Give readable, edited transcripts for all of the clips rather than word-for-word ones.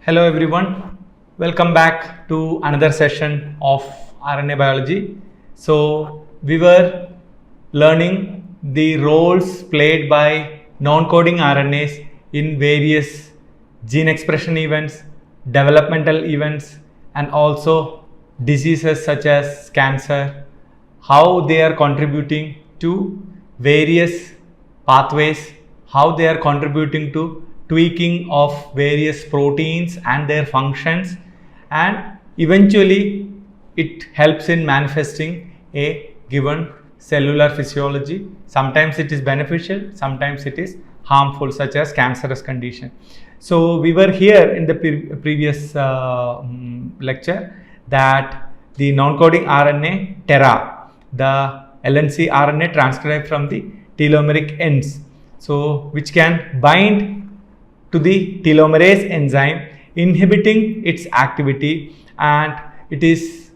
Hello everyone, welcome back to another session of RNA biology. So we were learning the roles played by non-coding RNAs in various gene expression events, developmental events, and also diseases such as cancer, how they are contributing to various pathways, how they are contributing to tweaking of various proteins and their functions, and eventually it helps in manifesting a given cellular physiology. Sometimes it is beneficial, sometimes it is harmful, such as cancerous condition. So we were here in the previous lecture that the non-coding RNA TERA, the LNC RNA transcribed from the telomeric ends, so which can bind to the telomerase enzyme, inhibiting its activity, and it is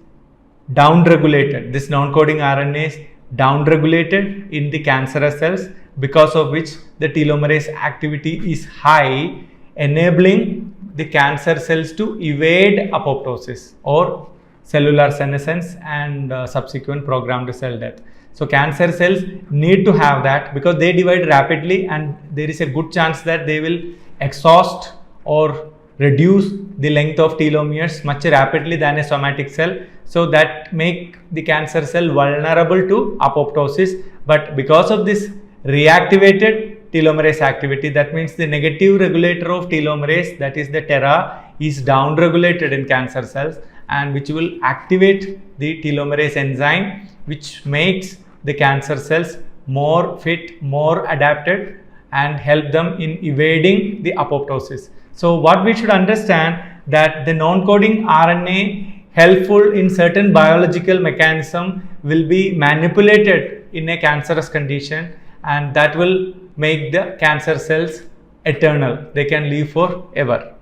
downregulated. This non-coding RNA is downregulated in the cancerous cells, because of which the telomerase activity is high, enabling the cancer cells to evade apoptosis or cellular senescence and subsequent programmed cell death. So cancer cells need to have that because they divide rapidly, and there is a good chance that they will exhaust or reduce the length of telomeres much rapidly than a somatic cell, so that make the cancer cell vulnerable to apoptosis. But because of this reactivated telomerase activity, that means the negative regulator of telomerase, that is the TERA, is downregulated in cancer cells, and which will activate the telomerase enzyme, which makes the cancer cells more fit, more adapted, and help them in evading the apoptosis. So what we should understand, that the non-coding RNA helpful in certain biological mechanism will be manipulated in a cancerous condition, and that will make the cancer cells eternal. They can live forever.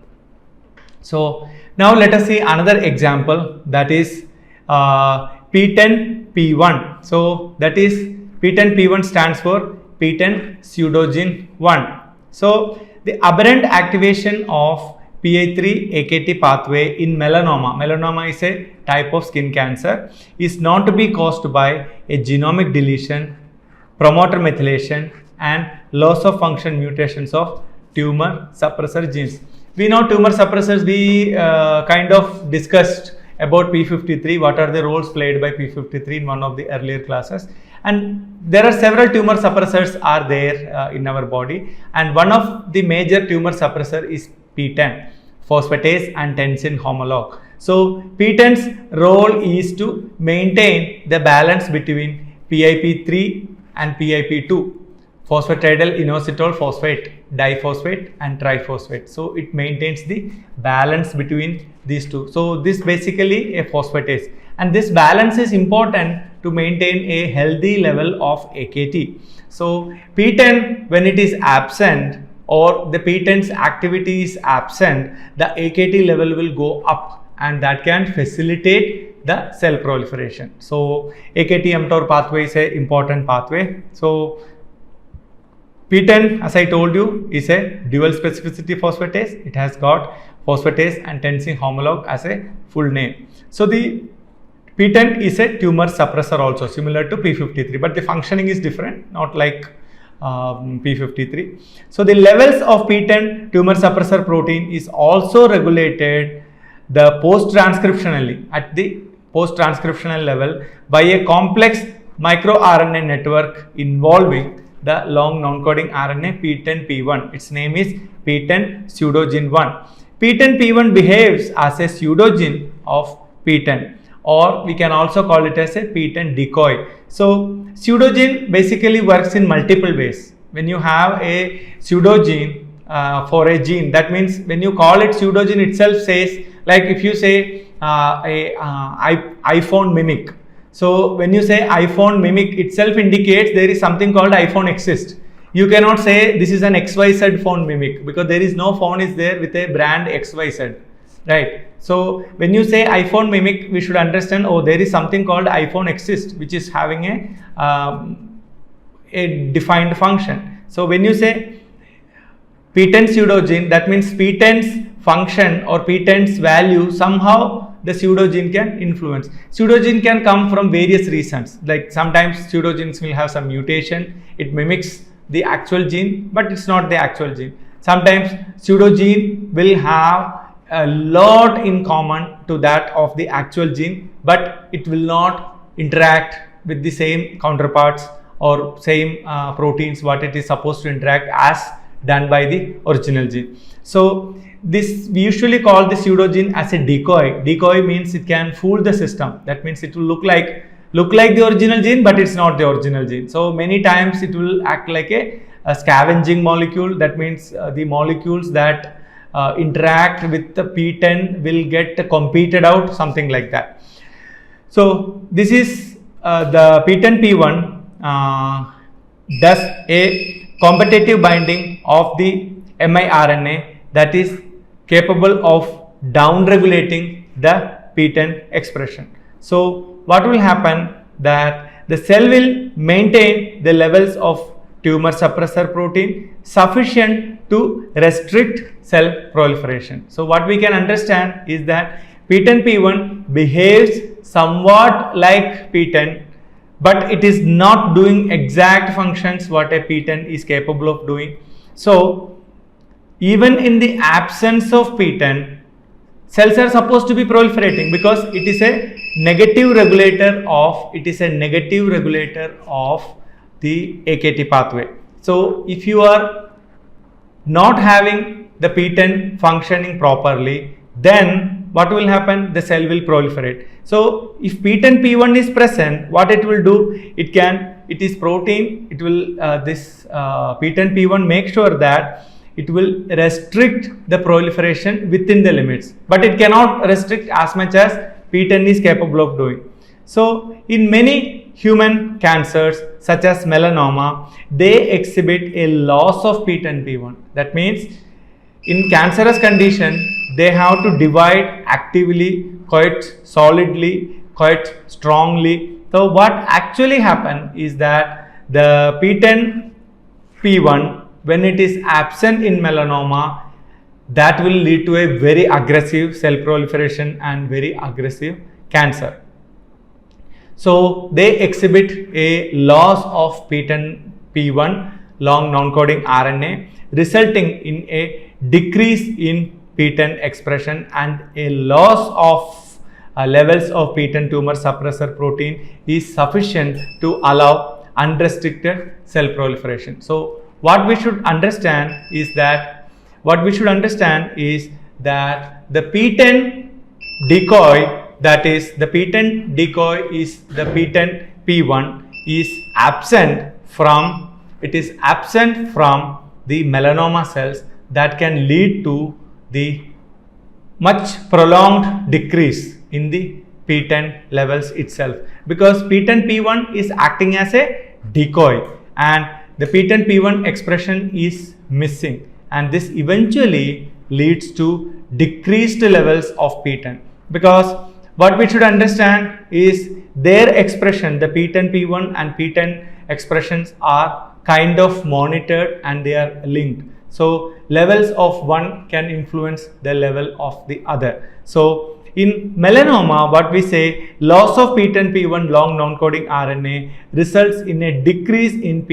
So now let us see another example, that is P10P1. So that is P10P1 stands for P10 pseudogene 1. So the aberrant activation of PI3 AKT pathway in melanoma, melanoma is a type of skin cancer, is known to be caused by a genomic deletion, promoter methylation, and loss of function mutations of tumor suppressor genes. We know tumor suppressors, we kind of discussed about P53, what are the roles played by P53 in one of the earlier classes, and there are several tumor suppressors are there in our body, and one of the major tumor suppressor is P10, phosphatase and tensine homolog. So P10's role is to maintain the balance between PIP3 and PIP2, phosphatidylinositol phosphate, diphosphate and triphosphate. So it maintains the balance between these two. So this basically a phosphatase, and this balance is important to maintain a healthy level of AKT. So P10, when it is absent or the P10's activity is absent, the AKT level will go up, and that can facilitate the cell proliferation. So AKT-mTOR pathway is an important pathway. So P10, as I told you, is a dual specificity phosphatase. It has got phosphatase and tensine homolog as a full name. So the P10 is a tumor suppressor also, similar to P53, but the functioning is different, not like P53. So the levels of P10 tumor suppressor protein is also regulated the post-transcriptionally, at the post-transcriptional level, by a complex microRNA network involving the long non-coding RNA P10P1. Its name is P10 pseudogene 1. P10P1 behaves as a pseudogene of P10, or we can also call it as a P10 decoy. So pseudogene basically works in multiple ways. When you have a pseudogene for a gene, that means when you call it pseudogene itself says, like if you say iPhone mimic. So when you say iPhone mimic, itself indicates there is something called iPhone Xist. You cannot say this is an XYZ phone mimic, because there is no phone is there with a brand XYZ, right? So when you say iPhone mimic, we should understand, oh, there is something called iPhone Xist, which is having a defined function. So when you say P10 pseudogene, that means P10's function or PTEN's value, somehow the pseudogene can influence. Pseudogene can come from various reasons, like sometimes pseudogenes will have some mutation, it mimics the actual gene but it's not the actual gene. Sometimes pseudogene will have a lot in common to that of the actual gene, but it will not interact with the same counterparts or same proteins what it is supposed to interact as done by the original gene. So this we usually call the pseudogene as a decoy. Decoy means it can fool the system. That means it will look like the original gene, but it's not the original gene. So many times it will act like a scavenging molecule. That means the molecules that interact with the PTEN will get competed out, something like that. So this is the PTEN P1 does a competitive binding of the miRNA that is capable of down regulating the PTEN expression. So what will happen, that the cell will maintain the levels of tumor suppressor protein sufficient to restrict cell proliferation. So what we can understand is that PTEN P1 behaves somewhat like PTEN, but it is not doing exact functions what a PTEN is capable of doing. So even in the absence of PTEN, cells are supposed to be proliferating because it is a negative regulator of the AKT pathway. So if you are not having the PTEN functioning properly, then what will happen? The cell will proliferate. So if PTEN P1 is present, what it will do? It is protein. It will PTEN P1 make sure that it will restrict the proliferation within the limits, but it cannot restrict as much as PTEN is capable of doing. So in many human cancers such as melanoma, they exhibit a loss of PTEN P1. That means in cancerous condition, they have to divide actively, quite solidly, quite strongly. So what actually happens is that the PTEN P1, when it is absent in melanoma, that will lead to a very aggressive cell proliferation and very aggressive cancer. So they exhibit a loss of PTEN P1 long non-coding RNA, resulting in a decrease in PTEN expression and a loss of levels of PTEN tumor suppressor protein is sufficient to allow unrestricted cell proliferation. So what we should understand is that the PTEN decoy, that is the PTEN decoy is the PTEN P1 is absent from the melanoma cells, that can lead to the much prolonged decrease in the PTEN levels itself, because PTEN P1 is acting as a decoy and the PTEN P1 expression is missing, and this eventually leads to decreased levels of PTEN, because what we should understand is their expression, the PTEN P1 and PTEN expressions are kind of monitored and they are linked. So levels of one can influence the level of the other. So in melanoma, what we say, loss of PTEN P1 long non-coding RNA results in a decrease in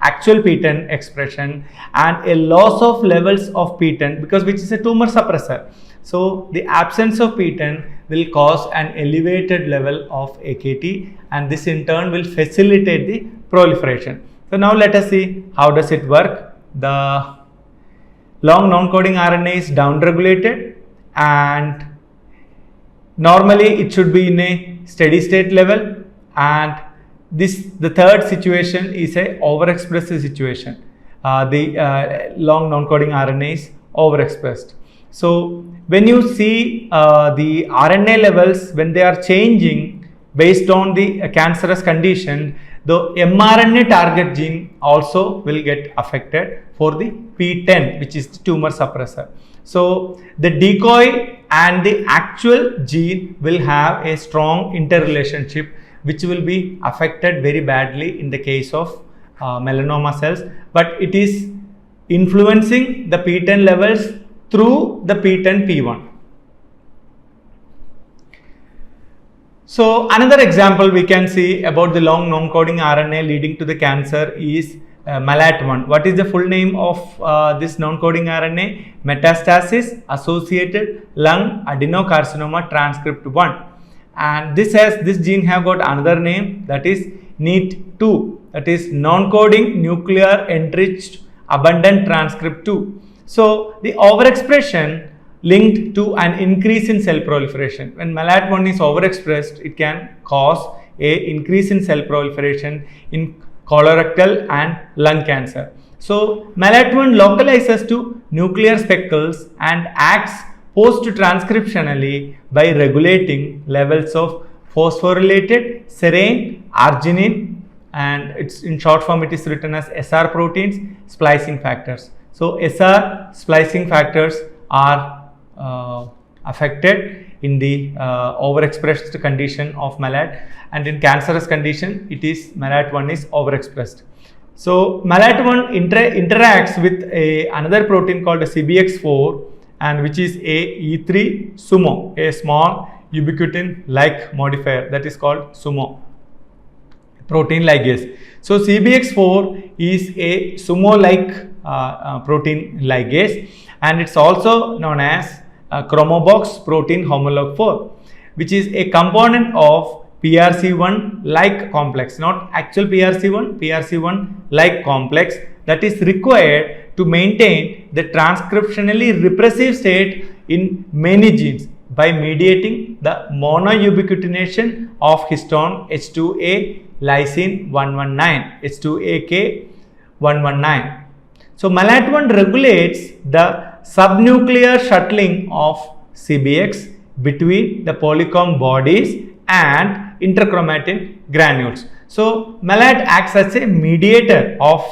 actual PTEN expression and a loss of levels of PTEN, because which is a tumor suppressor. So the absence of PTEN will cause an elevated level of AKT, and this in turn will facilitate the proliferation. So now let us see how does it work. The long non-coding RNA is down-regulated, and normally it should be in a steady state level, and the third situation is a overexpressed situation. The long non-coding RNA is overexpressed. So when you see the RNA levels, when they are changing based on the cancerous condition, the mRNA target gene also will get affected for the PTEN, which is the tumor suppressor. So the decoy and the actual gene will have a strong interrelationship, which will be affected very badly in the case of melanoma cells, but it is influencing the PTEN levels through the P10 P1. So another example we can see about the long non-coding RNA leading to the cancer is MALAT1. What is the full name of this non-coding RNA? Metastasis associated lung adenocarcinoma transcript 1. And this gene have got another name, that is NEAT2, that is non-coding nuclear enriched abundant transcript 2. So the overexpression linked to an increase in cell proliferation. When MALAT1 is overexpressed, it can cause a increase in cell proliferation in colorectal and lung cancer. So MALAT1 localizes to nuclear speckles and acts post-transcriptionally by regulating levels of phosphorylated serine, arginine, and it's in short form it is written as SR proteins, splicing factors. So SR splicing factors are affected in the overexpressed condition of MALAT, and in cancerous condition it is MALAT1 is overexpressed. So MALAT1 interacts with another protein called CBX4, and which is a E3 SUMO, a small ubiquitin like modifier, that is called SUMO protein ligase. So CBX4 is a SUMO like protein ligase, and it's also known as chromobox protein homolog 4, which is a component of PRC1 like complex, not actual PRC1, PRC1 like complex that is required to maintain the transcriptionally repressive state in many genes by mediating the monoubiquitination of histone H2A lysine 119, H2AK 119. So MALAT1 regulates the subnuclear shuttling of CBX between the polycomb bodies and interchromatin granules. So MALAT acts as a mediator of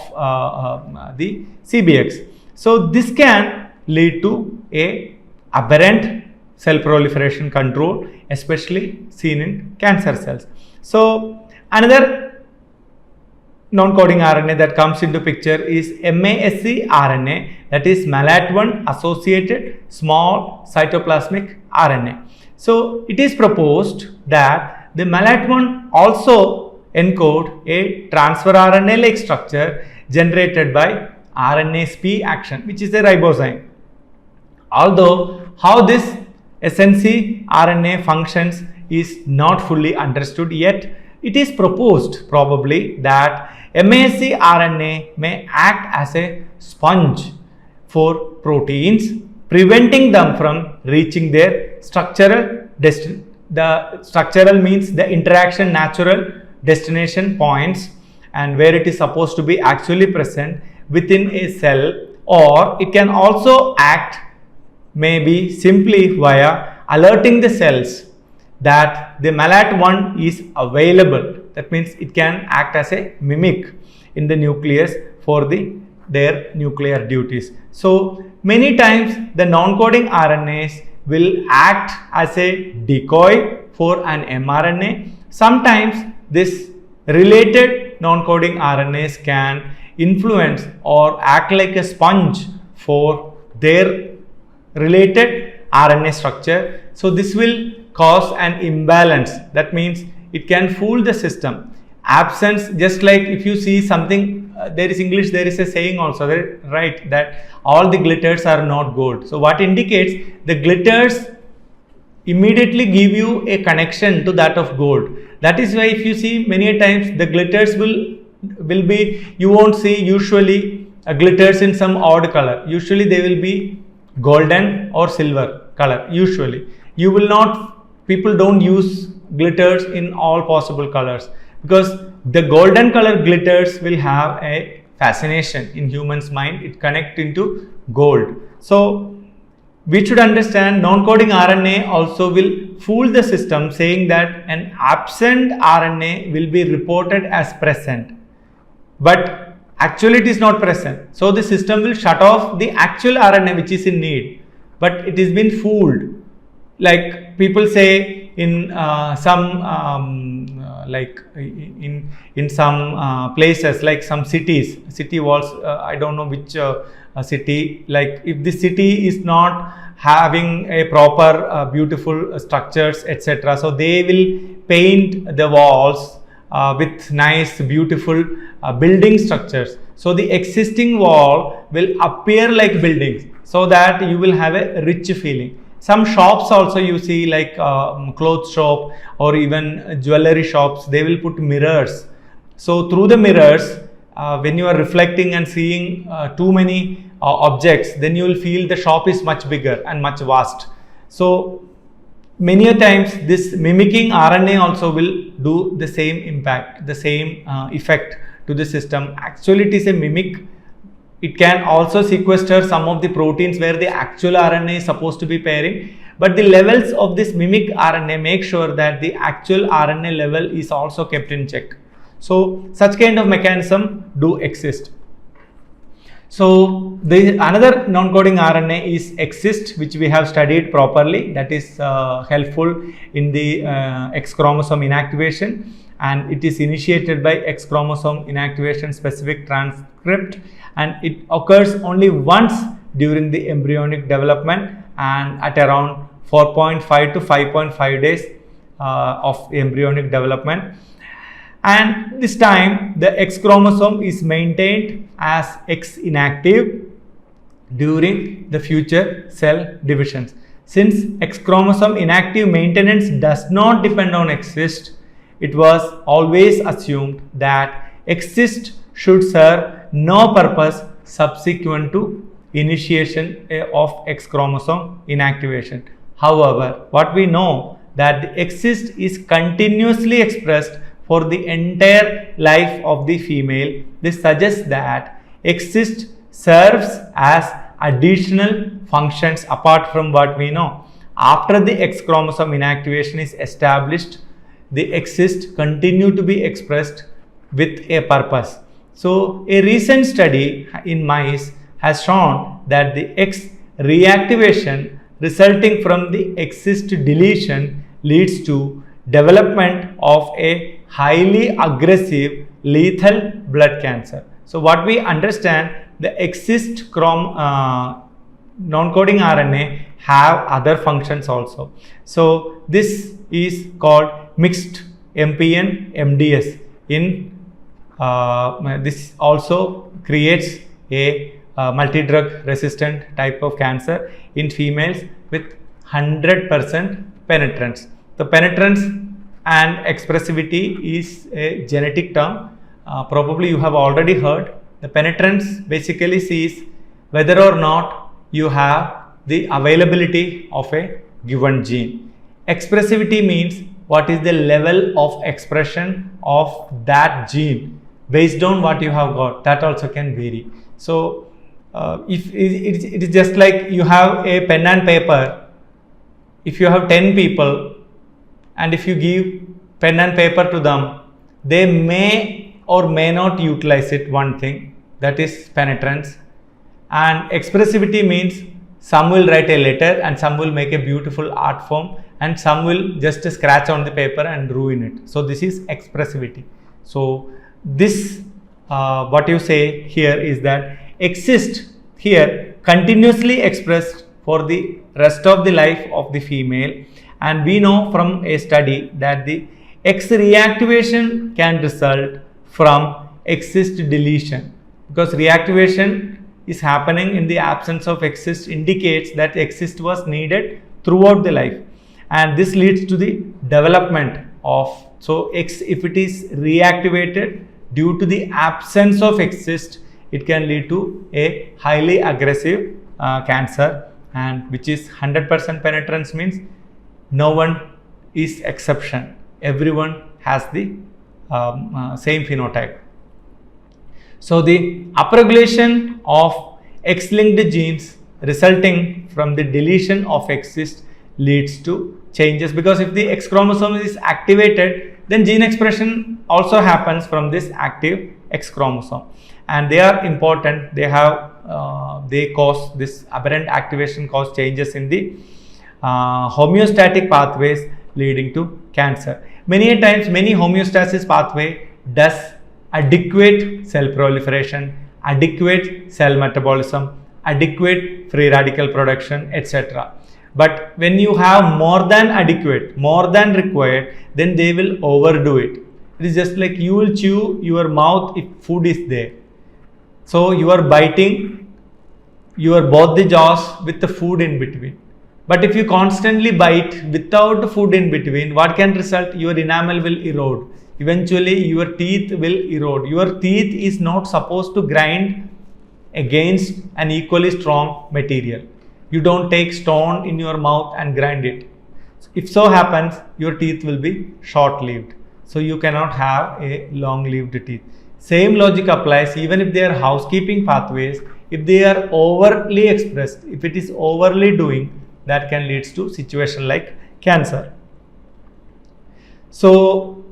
the CBX. So this can lead to a aberrant cell proliferation control, especially seen in cancer cells. So another non-coding RNA that comes into picture is MASC RNA, that is MALAT1 associated small cytoplasmic RNA. So it is proposed that the MALAT1 also encode a transfer RNA like structure generated by RNase-P action, which is a ribozyme. Although how this SNC RNA functions is not fully understood yet, it is proposed probably that MASC RNA may act as a sponge for proteins, preventing them from reaching their structural destination. The structural means the interaction natural destination points, and where it is supposed to be actually present within a cell, or it can also act maybe simply via alerting the cells that the MALAT1 is available. That means it can act as a mimic in the nucleus for their nuclear duties. So many times the non-coding RNAs will act as a decoy for an mRNA. Sometimes this related non-coding RNAs can influence or act like a sponge for their related RNA structure. So this will cause an imbalance. That means it can fool the system. Absence, just like if you see something, there is English, there is a saying also, right, that all the glitters are not gold. So what indicates the glitters immediately give you a connection to that of gold. That is why if you see many times the glitters will be, you won't see usually glitters in some odd color. Usually they will be golden or silver color. Usually you will not, people don't use glitters in all possible colors, because the golden color glitters will have a fascination in humans' mind. It connects into gold. So we should understand non-coding RNA also will fool the system, saying that an absent RNA will be reported as present, but actually it is not present. So the system will shut off the actual RNA which is in need, but it is been fooled. Like people say in some like in some places, like some city walls, I don't know which city, like if the city is not having a proper beautiful structures, etc., so they will paint the walls with nice beautiful building structures. So the existing wall will appear like buildings, so that you will have a rich feeling. Some shops also you see, like clothes shop or even jewelry shops, they will put mirrors. So through the mirrors, when you are reflecting and seeing too many objects, then you will feel the shop is much bigger and much vast. So many a times this mimicking RNA also will do the same impact, the same effect to the system. Actually, it is a mimic. It can also sequester some of the proteins where the actual RNA is supposed to be pairing, but the levels of this mimic RNA make sure that the actual RNA level is also kept in check. So such kind of mechanism do exist. So the another non-coding RNA is Xist, which we have studied properly. That is helpful in the X chromosome inactivation, and it is initiated by X chromosome inactivation specific transcript, and it occurs only once during the embryonic development and at around 4.5 to 5.5 days of embryonic development. And this time the X chromosome is maintained as X inactive during the future cell divisions. Since X chromosome inactive maintenance does not depend on Xist, it was always assumed that Xist should serve no purpose subsequent to initiation of X chromosome inactivation. However, what we know that the Xist is continuously expressed for the entire life of the female. This suggests that Xist serves as additional functions apart from what we know. After the X chromosome inactivation is established, the Xist continue to be expressed with a purpose. So a recent study in mice has shown that the X reactivation resulting from the Xist deletion leads to development of a highly aggressive lethal blood cancer. So what we understand, the Xist non-coding RNA have other functions also. So this is called mixed MPN MDS. In this also creates a multi-drug resistant type of cancer in females with 100% penetrance. The penetrance and expressivity is a genetic term. Probably you have already heard. The penetrance basically sees whether or not you have the availability of a given gene. Expressivity means what is the level of expression of that gene based on what you have got. That also can vary. So if it is just like you have a pen and paper. If you have 10 people and if you give pen and paper to them, they may or may not utilize it. One thing, that is penetrance. And expressivity means some will write a letter and some will make a beautiful art form and some will just scratch on the paper and ruin it. So this is expressivity. So this what you say here is that Xist here continuously expressed for the rest of the life of the female, and we know from a study that the X reactivation can result from Xist deletion, because reactivation is happening in the absence of Xist indicates that Xist was needed throughout the life, and this leads to the development of, so X, if it is reactivated due to the absence of Xist, it can lead to a highly aggressive cancer, and which is 100% penetrance means no one is exception. Everyone has the same phenotype. So the upregulation of X-linked genes resulting from the deletion of Xist leads to changes, because if the X chromosome is activated, then gene expression also happens from this active X chromosome, and they are important. They have they cause this aberrant activation cause changes in the homeostatic pathways leading to cancer. Many times, many homeostasis pathway does adequate cell proliferation, adequate cell metabolism, adequate free radical production, etc. But when you have more than adequate, more than required, then they will overdo it. It is just like you will chew your mouth if food is there. So you are biting your both the jaws with the food in between. But if you constantly bite without the food in between, what can result? Your enamel will erode. Eventually your teeth will erode. Your teeth is not supposed to grind against an equally strong material. You don't take stone in your mouth and grind it. If so happens, your teeth will be short-lived. So you cannot have a long-lived teeth. Same logic applies even if they are housekeeping pathways. If they are overly expressed, if it is overly doing, that can lead to situation like cancer. So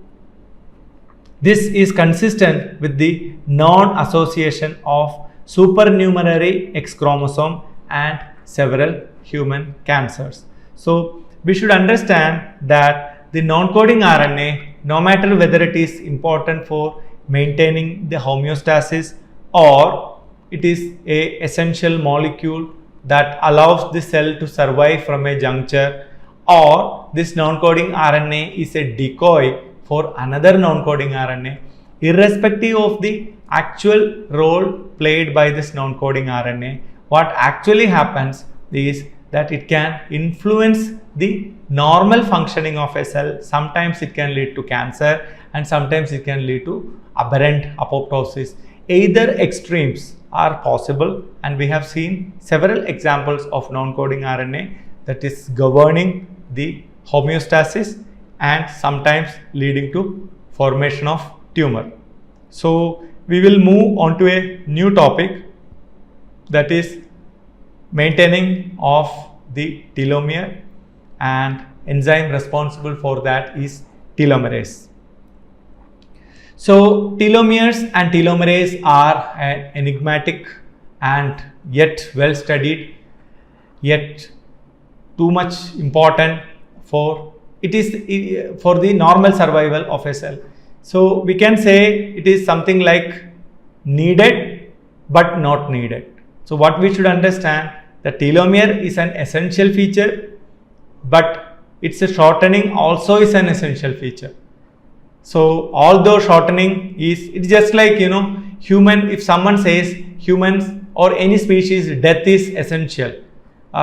this is consistent with the non-association of supernumerary X chromosome and several human cancers. So we should understand that the non-coding RNA, no matter whether it is important for maintaining the homeostasis or it is a essential molecule that allows the cell to survive from a juncture, or this non-coding RNA is a decoy for another non-coding RNA, irrespective of the actual role played by this non-coding RNA, what actually happens is that it can influence the normal functioning of a cell. Sometimes it can lead to cancer and sometimes it can lead to aberrant apoptosis. Either extremes are possible, and we have seen several examples of non-coding RNA that is governing the homeostasis and sometimes leading to formation of tumor. So we will move on to a new topic, that is maintaining of the telomere, and enzyme responsible for that is telomerase. So telomeres and telomerase are an enigmatic and yet well studied, yet too much important for it is for the normal survival of a cell. So we can say it is something like needed but not needed. So what we should understand, the telomere is an essential feature, but its shortening also is an essential feature. So although shortening is, it's just like, human, if someone says humans or any species death is essential,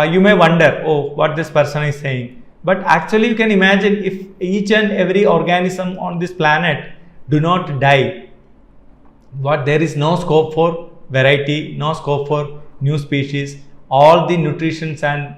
you may wonder, oh, what this person is saying. But actually you can imagine if each and every organism on this planet do not die, there is no scope for variety, no scope for new species, all the nutrients and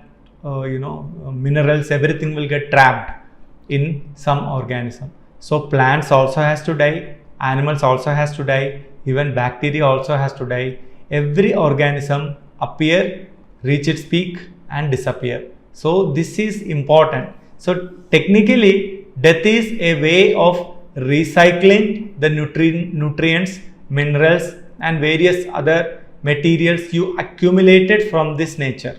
minerals, everything will get trapped in some organism. So plants also has to die, animals also has to die, even bacteria also has to die. Every organism appear, reach its peak and disappear. So this is important. So technically death is a way of recycling the nutrients, minerals and various other materials you accumulated from this nature.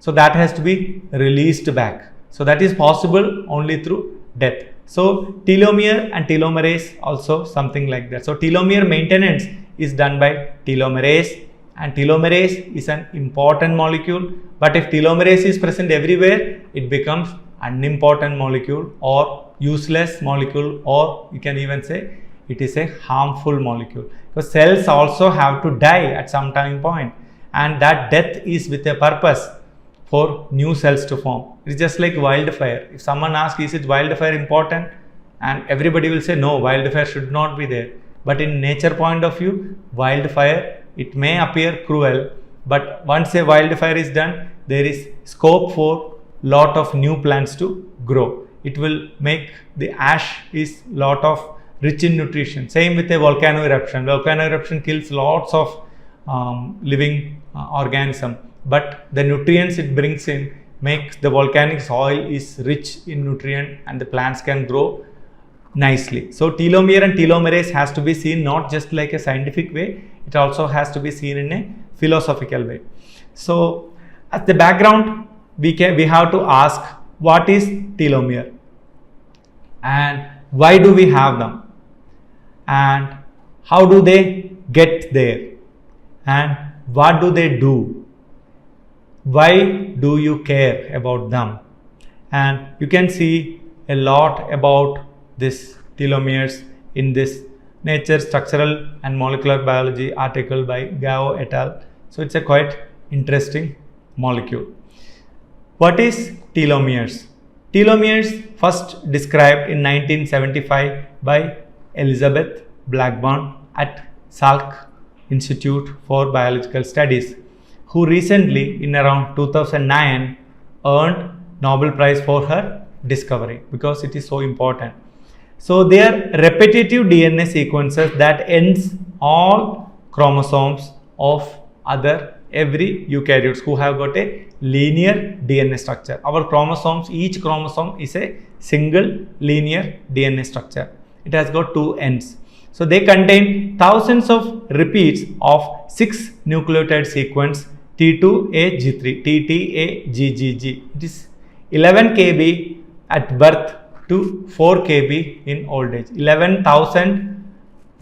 So that has to be released back. So that is possible only through death. So telomere and telomerase also something like that. So telomere maintenance is done by telomerase, and telomerase is an important molecule, but if telomerase is present everywhere, it becomes unimportant molecule or useless molecule, or you can even say it is a harmful molecule, because cells also have to die at some time point, and that death is with a purpose for new cells to form. It's just like wildfire. If someone asks, is it wildfire important? And everybody will say, no, wildfire should not be there. But in nature point of view, wildfire, it may appear cruel, but once a wildfire is done, there is scope for lot of new plants to grow. It will make the ash is lot of rich in nutrition. Same with a volcano eruption. Volcano eruption kills lots of living organism, but the nutrients it brings in makes the volcanic soil is rich in nutrient and the plants can grow nicely. So telomere and telomerase has to be seen not just like a scientific way, it also has to be seen in a philosophical way. So as the background, we have to ask, what is telomere and why do we have them, and how do they get there, and what do they do, why do you care about them? And you can see a lot about this telomeres in this Nature Structural and Molecular Biology article by Gao et al. So it's a quite interesting molecule. What is telomeres? Telomeres first described in 1975 by Elizabeth Blackburn at Salk Institute for Biological Studies, who recently in around 2009 earned Nobel Prize for her discovery because it is so important. So they are repetitive DNA sequences that ends all chromosomes of every eukaryotes who have got a linear DNA structure. Our chromosomes, each chromosome is a single linear DNA structure. It has got two ends. So they contain thousands of repeats of 6 nucleotide sequence T2AG3, TTAGGG. It is 11 kb at birth to 4 kb in old age. 11,000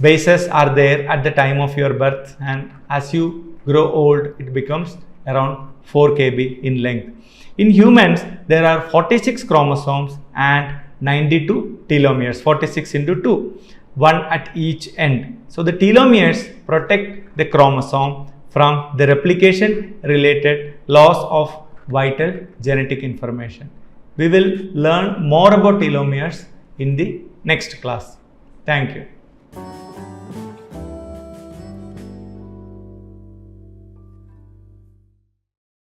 bases are there at the time of your birth, and as you grow old it becomes around 4 kb in length. In humans there are 46 chromosomes and 92 telomeres, 46 into 2, one at each end. So the telomeres protect the chromosome from the replication related loss of vital genetic information. We will learn more about telomeres in the next class. Thank you.